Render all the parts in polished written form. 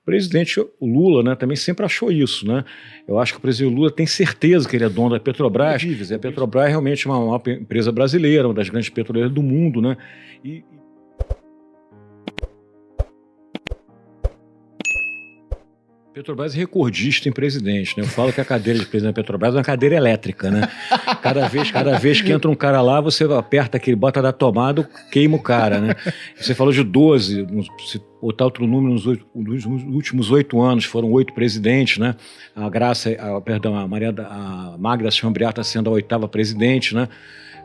presidente Lula, né, também sempre achou isso, né? Eu acho que o presidente Lula tem certeza que ele é dono da Petrobras. E a Petrobras é realmente uma empresa brasileira, uma das grandes petroleiras do mundo, né? Petrobras é recordista em presidente, né? Eu falo que a cadeira de presidente da Petrobras é uma cadeira elétrica, né? Cada vez que entra um cara lá, você aperta aquele, bota da tomada, queima o cara, né? Você falou de 12, se botar outro número, nos últimos 8 anos, foram 8 presidentes, né? A Magda Chambriard está sendo a 8ª presidente, né?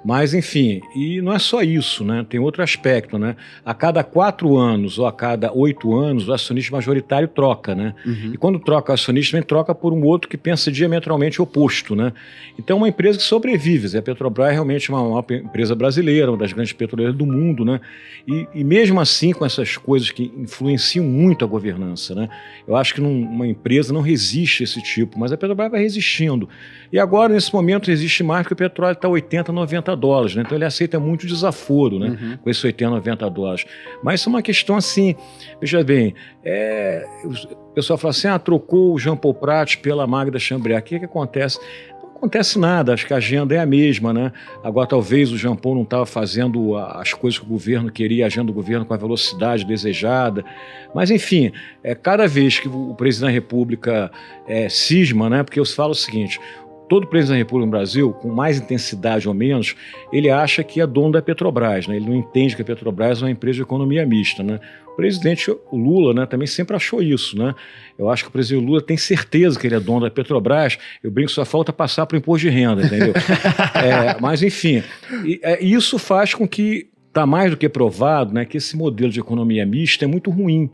Mas, enfim, e não é só isso, né? Tem outro aspecto, né? A cada 4 anos ou a cada 8 anos, o acionista majoritário troca, né? E quando troca o acionista, também troca por um outro que pensa diametralmente oposto, né? Então, é uma empresa que sobrevive. A Petrobras é realmente uma empresa brasileira, uma das grandes petroleiras do mundo, né? E mesmo assim, com essas coisas que influenciam muito a governança, né? Eu acho que uma empresa não resiste a esse tipo, mas a Petrobras vai resistindo. E agora, nesse momento, resiste mais porque o petróleo está 80, 90 dólares, né? Então ele aceita muito desaforo, né? Com esses 80, 90 dólares. Mas isso é uma questão assim, veja bem, o pessoal fala assim, trocou o Jean Paul Prat pela Magda Chambriard, o que acontece? Não acontece nada, acho que a agenda é a mesma, né? Agora talvez o Jean Paul não estava fazendo as coisas que o governo queria, a agenda do governo com a velocidade desejada, mas enfim, cada vez que o presidente da República cisma, né? Porque eu falo o seguinte, todo presidente da República no Brasil, com mais intensidade ou menos, ele acha que é dono da Petrobras, né? Ele não entende que a Petrobras é uma empresa de economia mista, né? O presidente Lula, né, também sempre achou isso, né? Eu acho que o presidente Lula tem certeza que ele é dono da Petrobras. Eu brinco, só falta passar para o imposto de renda, entendeu? Mas, enfim, isso faz com que, está mais do que provado, né, que esse modelo de economia mista é muito ruim.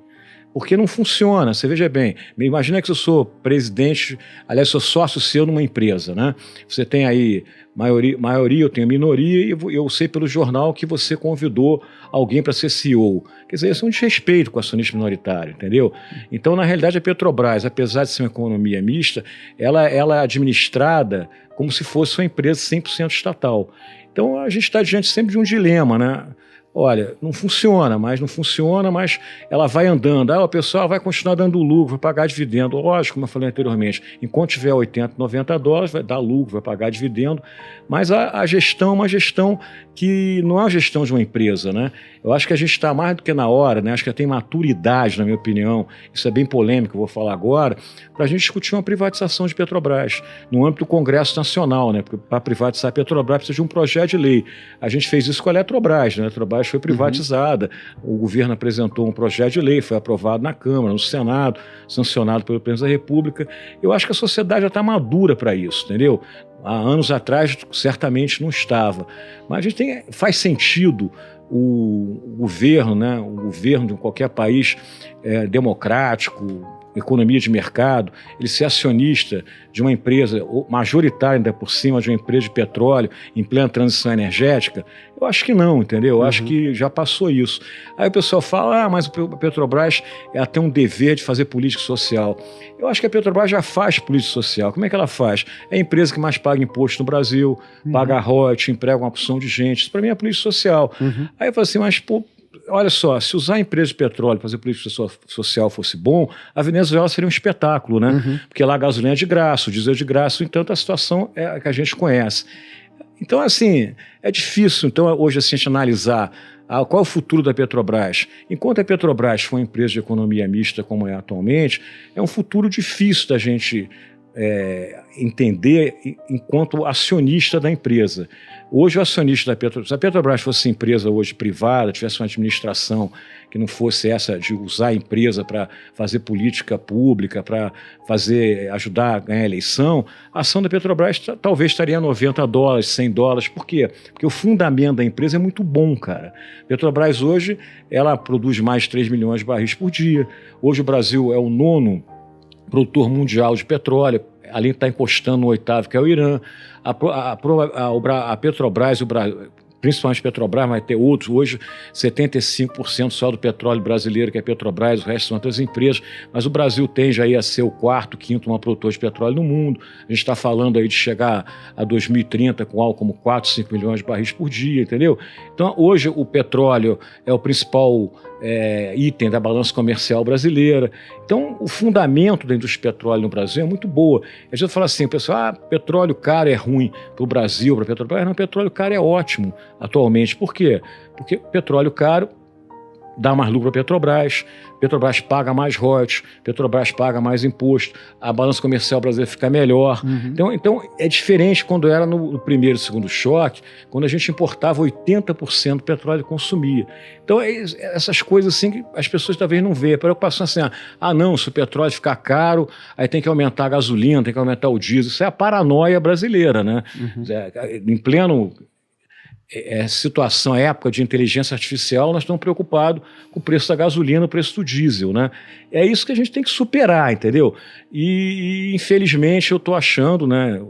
Porque não funciona. Você veja bem, imagina que eu sou presidente, aliás, sou sócio seu numa empresa, né? Você tem aí maioria, eu tenho minoria, e eu sei pelo jornal que você convidou alguém para ser CEO. Quer dizer, isso é um desrespeito com o acionista minoritário, entendeu? Então, na realidade, a Petrobras, apesar de ser uma economia mista, ela é administrada como se fosse uma empresa 100% estatal. Então, a gente está diante sempre de um dilema, né? Olha, não funciona, mas ela vai andando. O pessoal vai continuar dando lucro, vai pagar dividendo. Lógico, como eu falei anteriormente, enquanto tiver 80, 90 dólares, vai dar lucro, vai pagar dividendo. Mas a gestão é uma gestão que não é a gestão de uma empresa, né? Eu acho que a gente está mais do que na hora, né? Acho que tem maturidade, na minha opinião, isso é bem polêmico, eu vou falar agora, para a gente discutir uma privatização de Petrobras, no âmbito do Congresso Nacional, né? Porque para privatizar a Petrobras precisa de um projeto de lei. A gente fez isso com a Eletrobras, né? A Eletrobras foi privatizada, o governo apresentou um projeto de lei, foi aprovado na Câmara, no Senado, sancionado pelo presidente da República. Eu acho que a sociedade já está madura para isso, entendeu? Há anos atrás, certamente não estava. Mas a gente faz sentido o governo, né? O governo de qualquer país democrático, economia de mercado, ele ser acionista de uma empresa majoritária, ainda por cima, de uma empresa de petróleo em plena transição energética? Eu acho que não, entendeu? Eu acho que já passou isso. Aí o pessoal fala, mas a Petrobras tem um dever de fazer política social. Eu acho que a Petrobras já faz política social. Como é que ela faz? É a empresa que mais paga imposto no Brasil, paga royalties, emprega uma porção de gente. Isso para mim é política social. Aí eu falo assim, mas pô, olha só, se usar a empresa de petróleo para fazer política social fosse bom, a Venezuela seria um espetáculo, né? Porque lá a gasolina é de graça, o diesel é de graça, no entanto a situação é a que a gente conhece. Então, assim, é difícil, então, hoje, assim, a gente analisar qual é o futuro da Petrobras. Enquanto a Petrobras for uma empresa de economia mista como é atualmente, é um futuro difícil da gente entender enquanto acionista da empresa. Hoje o acionista da Petrobras, se a Petrobras fosse empresa hoje privada, tivesse uma administração que não fosse essa de usar a empresa para fazer política pública, para ajudar a ganhar a eleição, a ação da Petrobras talvez estaria a 90 dólares, 100 dólares. Por quê? Porque o fundamento da empresa é muito bom, cara. A Petrobras hoje, ela produz mais de 3 milhões de barris por dia. Hoje o Brasil é o 9º produtor mundial de petróleo, além de estar encostando no 8º, que é o Irã. A Petrobras, principalmente Petrobras, vai ter outros. Hoje, 75% só do petróleo brasileiro, que é Petrobras, o resto são outras empresas. Mas o Brasil tende aí a ser o quarto, quinto maior produtor de petróleo no mundo. A gente está falando aí de chegar a 2030 com algo como 4, 5 milhões de barris por dia, entendeu? Então, hoje, o petróleo é o principal item da balança comercial brasileira. Então, o fundamento da indústria de petróleo no Brasil é muito boa. A gente fala assim, pessoal, petróleo caro é ruim para o Brasil, para Petrobras. Não, petróleo caro é ótimo atualmente. Por quê? Porque petróleo caro dá mais lucro para Petrobras, Petrobras paga mais royalties, Petrobras paga mais imposto, a balança comercial brasileira fica melhor. Então, é diferente quando era no primeiro e segundo choque, quando a gente importava 80% do petróleo que consumia. Então, essas coisas assim que as pessoas talvez não veem. A preocupação assim, não, se o petróleo ficar caro, aí tem que aumentar a gasolina, tem que aumentar o diesel. Isso é a paranoia brasileira, né? Em pleno situação, época de inteligência artificial, nós estamos preocupados com o preço da gasolina, o preço do diesel, né? É isso que a gente tem que superar, entendeu? E infelizmente, eu estou achando, né,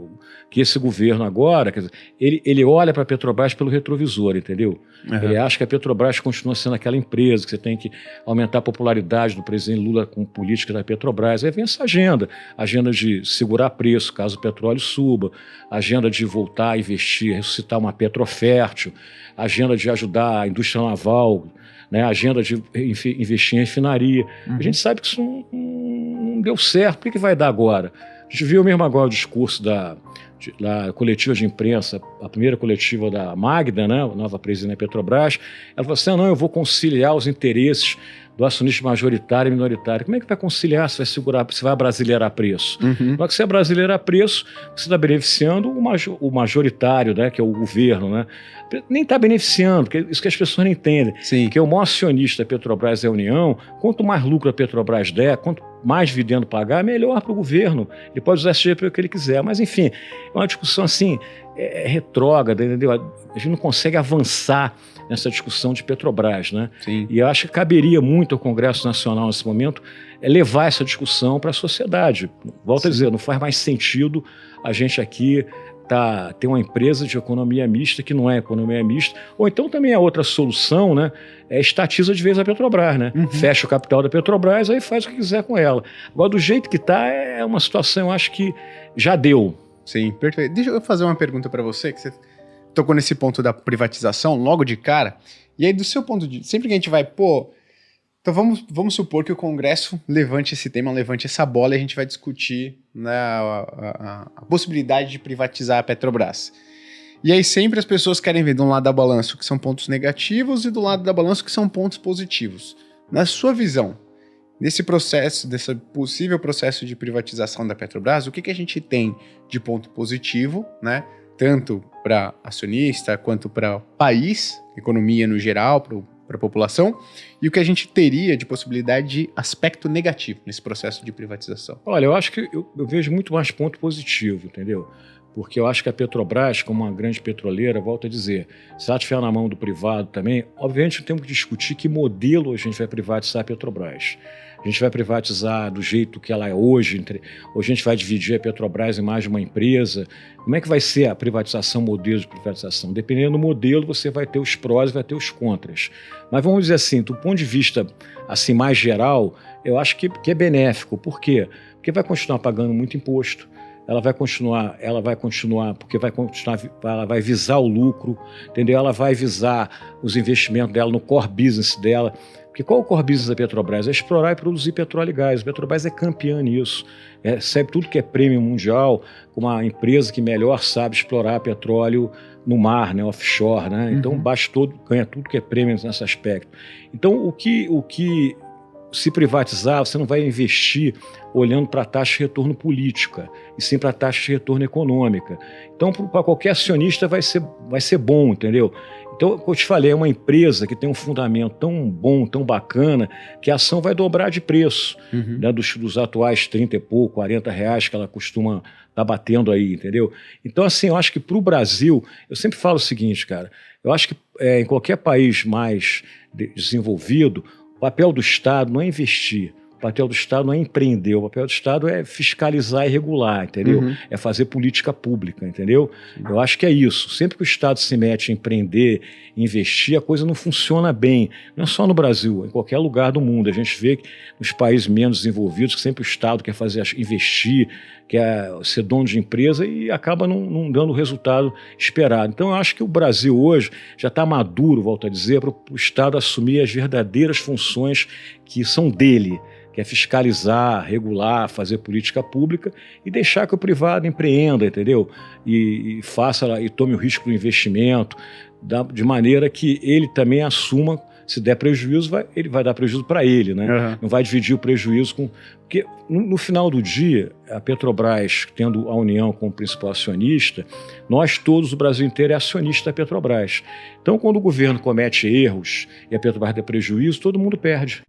que esse governo agora, quer dizer, ele olha para a Petrobras pelo retrovisor, entendeu? Ele acha que a Petrobras continua sendo aquela empresa, que você tem que aumentar a popularidade do presidente Lula com política da Petrobras. Aí vem essa agenda de segurar preço caso o petróleo suba, agenda de voltar a investir, ressuscitar uma petrofértil, agenda de ajudar a indústria naval, né, agenda de investir em refinaria. A gente sabe que isso não deu certo. Por que vai dar agora? A gente viu mesmo agora o discurso da coletiva de imprensa, a primeira coletiva da Magda, né, a nova presidente da Petrobras. Ela falou assim, eu vou conciliar os interesses do acionista majoritário e minoritário. Como é que vai conciliar? Você vai segurar, você vai brasileirar preço. Na hora que você brasileirar preço, você está beneficiando o majoritário, né, que é o governo, né? Nem está beneficiando, porque isso que as pessoas não entendem. Sim. Porque o maior acionista da Petrobras é a União. Quanto mais lucro a Petrobras der, quanto mais dividendo pagar, melhor para o governo. Ele pode usar esse dinheiro para o que ele quiser. Mas, enfim, é uma discussão assim, retrógrada, entendeu? A gente não consegue avançar nessa discussão de Petrobras, né? Sim. E eu acho que caberia muito ao Congresso Nacional nesse momento levar essa discussão para a sociedade. Volto a dizer, não faz mais sentido a gente aqui ter uma empresa de economia mista que não é economia mista. Ou então também a outra solução, né, estatiza de vez a Petrobras, né? Fecha o capital da Petrobras, aí faz o que quiser com ela. Agora, do jeito que está, é uma situação, eu acho que já deu. Sim, perfeito. Deixa eu fazer uma pergunta para você, que você tocou nesse ponto da privatização logo de cara. E aí, do seu ponto de vista, sempre que a gente vai, então vamos supor que o Congresso levante esse tema, levante essa bola e a gente vai discutir, né, a possibilidade de privatizar a Petrobras. E aí sempre as pessoas querem ver de um lado da balança o que são pontos negativos e do lado da balança o que são pontos positivos. Na sua visão, nesse processo, desse possível processo de privatização da Petrobras, o que a gente tem de ponto positivo, né? Tanto para acionista quanto para o país, economia no geral, para a população, e o que a gente teria de possibilidade de aspecto negativo nesse processo de privatização? Olha, eu acho que eu vejo muito mais ponto positivo, entendeu? Porque eu acho que a Petrobras, como uma grande petroleira, volto a dizer, se ela estiver na mão do privado também, obviamente temos que discutir que modelo a gente vai privatizar a Petrobras. A gente vai privatizar do jeito que ela é hoje, ou a gente vai dividir a Petrobras em mais de uma empresa. Como é que vai ser a privatização, modelo de privatização? Dependendo do modelo, você vai ter os prós e vai ter os contras. Mas vamos dizer assim, do ponto de vista assim, mais geral, eu acho que é benéfico. Por quê? Porque vai continuar pagando muito imposto. Ela vai continuar, porque ela vai visar o lucro, entendeu? Ela vai visar os investimentos dela no core business dela. Porque qual é o core business da Petrobras? É explorar e produzir petróleo e gás. A Petrobras é campeã nisso. Recebe tudo que é prêmio mundial, com uma empresa que melhor sabe explorar petróleo no mar, né, offshore, né? Então ganha tudo que é prêmio nesse aspecto. Então, o que se privatizar, você não vai investir olhando para a taxa de retorno política, e sim para a taxa de retorno econômica. Então, para qualquer acionista vai ser bom, entendeu? Então, como eu te falei, é uma empresa que tem um fundamento tão bom, tão bacana, que a ação vai dobrar de preço, né, dos atuais 30 e pouco, 40 reais que ela costuma estar batendo aí, entendeu? Então, assim, eu acho que para o Brasil, eu sempre falo o seguinte, cara, eu acho que em qualquer país mais desenvolvido, o papel do Estado não é investir, O papel do Estado não é empreender, o papel do Estado é fiscalizar e regular, entendeu? Uhum. É fazer política pública, entendeu? Eu acho que é isso. Sempre que o Estado se mete a empreender, investir, a coisa não funciona bem. Não é só no Brasil, em qualquer lugar do mundo. A gente vê que nos países menos desenvolvidos, que sempre o Estado quer fazer, investir, quer ser dono de empresa e acaba não dando o resultado esperado. Então eu acho que o Brasil hoje já está maduro, volto a dizer, para o Estado assumir as verdadeiras funções que são dele, que é fiscalizar, regular, fazer política pública e deixar que o privado empreenda, entendeu? E faça e tome o risco do investimento, de maneira que ele também assuma. Se der prejuízo, ele vai dar prejuízo para ele, né? Uhum. Não vai dividir o prejuízo com... Porque no final do dia, a Petrobras, tendo a União como principal acionista, nós todos, o Brasil inteiro, é acionista da Petrobras. Então, quando o governo comete erros e a Petrobras dá prejuízo, todo mundo perde.